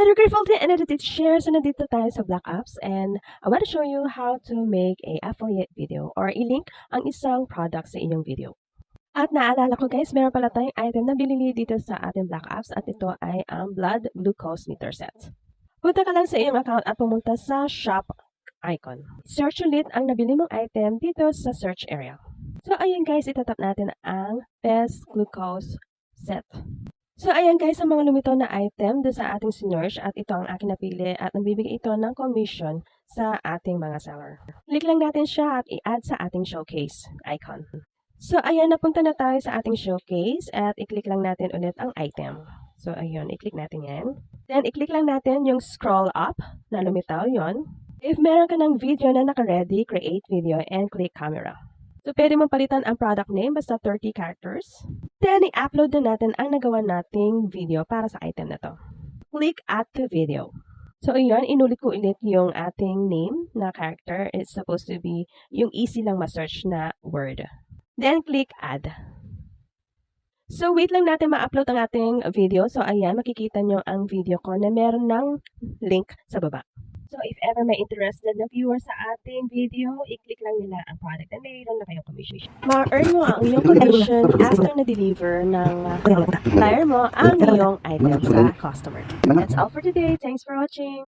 Hello, Grifolty and edited share. So, nandito tayo sa Black Apps and I want to show you how to make a affiliate video or i-link ang isang product sa inyong video. At naalala ko guys, meron pala tayong item na binili dito sa ating Black Apps at ito ay ang blood glucose meter set. Punta ka lang sa iyong account at pumunta sa shop icon. Search ulit ang nabili mong item dito sa search area. So, ayan guys, itatap natin ang best glucose set. So, ayan guys, ang mga lumitaw na item doon sa ating sinerge at ito ang aking napili at nagbibigay ito ng commission sa ating mga seller. Click lang natin siya at i-add sa ating showcase icon. So, ayan, napunta na tayo sa ating showcase at i-click lang natin ulit ang item. So, ayun, i-click natin yan. Then, i-click lang natin yung scroll up na lumitaw yon. If meron ka ng video na naka-ready, create video and click camera. So, pwede mong palitan ang product name basta 30 characters. Then, i-upload na natin ang nagawa nating video para sa item na to. Click add to video. So, ayun, inulit ko ulit yung ating name na character. It's supposed to be yung easy lang ma-search na word. Then, click add. So, wait lang natin ma-upload ang ating video. So, ayan, makikita nyo ang video ko na meron ng link sa baba. So, if ever may interested na viewer sa ating video, i-click lang nila ang product na mayroon na kayong commission. Ma-earn mo ang iyong commission after na-deliver ng flyer mo ang iyong item sa customer. That's all for today. Thanks for watching.